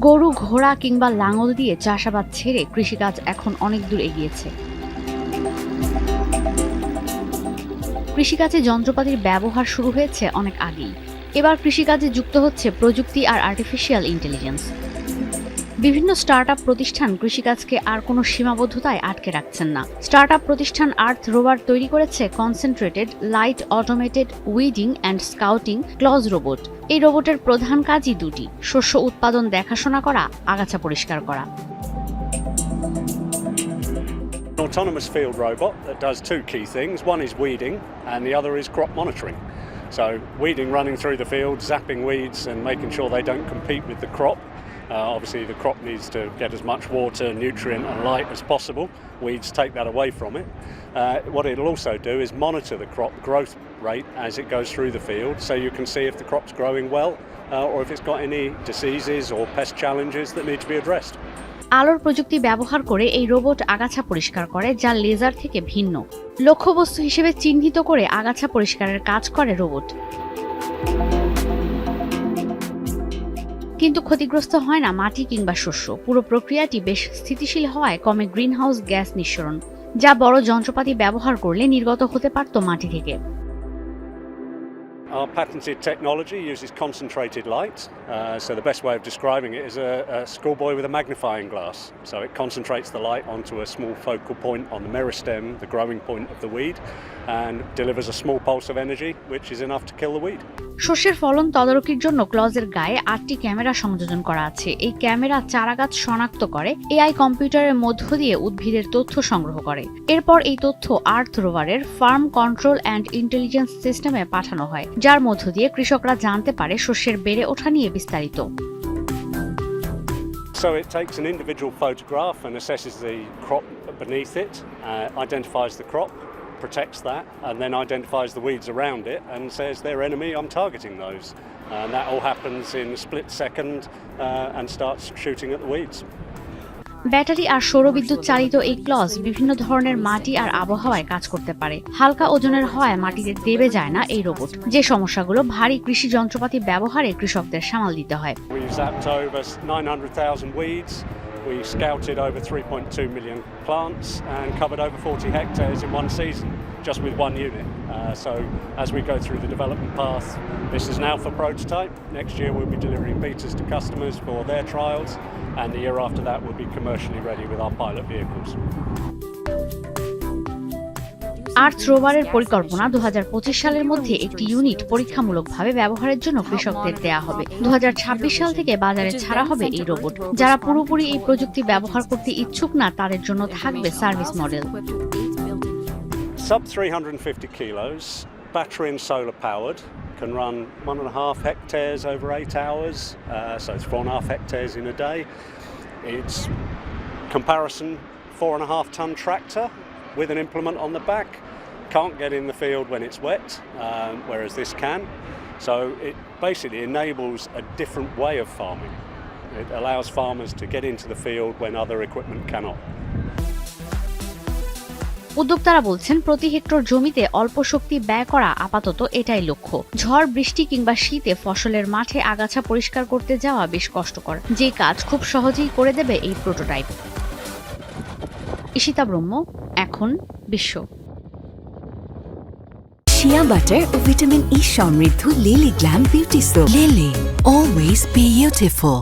গরু, ঘোড়া কিংবা লাঙল দিয়ে চাষাবাদ ছেড়ে কৃষিকাজ এখন অনেক দূর এগিয়েছে। কৃষিকাজে যন্ত্রপাতির ব্যবহার শুরু হয়েছে অনেক আগেই। এবার কৃষিকাজে যুক্ত হচ্ছে প্রযুক্তি আর আর্টিফিশিয়াল ইন্টেলিজেন্স। বিভিন্ন স্টার্টআপ প্রতিষ্ঠান কৃষিকাজকে আর কোনো সীমাবদ্ধতায় আটকে রাখছেন না। স্টার্টআপ প্রতিষ্ঠান আর্থ রোভার তৈরি করেছে concentrated light automated weeding and scouting claws robot. এই রোবটের প্রধান কাজই দুটি: শস্য উৎপাদন দেখাশোনা করা, আগাছা পরিষ্কার করা। An autonomous field robot that does two key things. One is weeding and the other is crop monitoring. So weeding, running through the field, zapping weeds and making sure they don't compete with the crop. Obviously the crop needs to get as much water, nutrient and light as possible. Weeds take that away from it. What it'll also do is monitor the crop growth rate as it goes through the field, so you can see if the crop's growing well or if it's got any diseases or pest challenges that need to be addressed. আলোর প্রযুক্তি ব্যবহার করে এই robot আগাছা পরিষ্কার করে, যা laser থেকে ভিন্ন। লক্ষ্যবস্তু হিসেবে চিহ্নিত করে আগাছা পরিষ্কারের কাজ করে রোবট। কিন্তু ক্ষতিগ্রস্ত হয় না মাটি কিংবা শস্য। পুরো প্রক্রিয়াটি বেশ স্থিতিশীল হওয়ায় কমে গ্রিনহাউস গ্যাস নিঃসরণ, যা বড় যন্ত্রপাতি ব্যবহার করলে নির্গত হতে পারত মাটি থেকে। Our patented technology uses concentrated light, so the best way of describing it is a schoolboy with a magnifying glass. So it concentrates the light onto a small focal point on the meristem, the growing point of the weed, and delivers a small pulse of energy, which is enough to kill the weed. শস্যের ফলন তদারকির জন্য ক্লজের গায়ে 8টি camera সংযোজন করা আছে। এই ক্যামেরা চারাগাছ শনাক্ত করে, এআই কম্পিউটারের মধ্য দিয়ে উদ্ভিদের তথ্য সংগ্রহ করে। এরপর এই তথ্য আর্থ রোভারের ফার্ম কন্ট্রোল অ্যান্ড ইন্টেলিজেন্স সিস্টেমে পাঠানো হয়, যার মধ্য দিয়ে কৃষকরা জানতে পারে শস্যের বেড়ে ওঠা নিয়ে বিস্তারিত। So it takes an individual photograph and assesses the crop beneath it, identifies the crop, protects that, and then identifies the weeds around it and says they're enemy, I'm targeting those. And that all happens in a split second and starts shooting at the weeds. Battery আর সৌরবিদ্যুৎ চালিত এই clause বিভিন্ন ধরনের মাটি আর আবহাওয়ায় কাজ করতে পারে। হালকা ওজনের হওয়ায় মাটিতে দেবে যায় না এই রোবট, যে সমস্যাগুলো ভারী কৃষি যন্ত্রপাতি ব্যবহারে কৃষকদের সামাল দিতে হয়। We zapped over 900,000 weeds. We scouted over 3.2 million plants and covered over 40 hectares in one season, just with one unit. So as we go through the development path, this is now for prototype. Next year we'll be delivering betas to customers for their trials, and the year after that we'll be commercially ready with our pilot vehicles. আর্থ রোভারের পরিকল্পনা 2025 সালের মধ্যে একটি unit পরীক্ষামূলকভাবে ব্যবহারের জন্য কৃষকদের দেয়া হবে। 2026 সাল থেকে বাজারে ছাড়া হবে এই রোবট। যারা পুরোপুরি এই প্রযুক্তি ব্যবহার করতে ইচ্ছুক না, তাদের জন্য থাকবে service model. Sub 350 kilos, battery and solar powered, can run 1.5 hectares over 8 hours, so it's 4.5 hectares in a day. It's comparison 4.5 ton tractor with an implement on the back. Can't get in the field when it's wet, whereas this can. So it basically enables a different way of farming. It allows farmers to get into the field when other equipment cannot. উদ্যোক্তারা বলছেন, প্রতি hectare জমিতে অল্প শক্তি ব্যয় করা আপাতত এটাই লক্ষ্য। ঝড়, বৃষ্টি কিংবা শীতে ফসলের মাঠে আগাছা পরিষ্কার করতে যাওয়া বেশ কষ্টকর, যে কাজ খুব সহজেই করে দেবে এই প্রোটোটাইপ। ঈশিতা ব্রহ্ম, এখন বিশ্ব। শিয়া বাটার ও ভিটামিন ই সমৃদ্ধ lily glam beauty soap. Lily, always beautiful.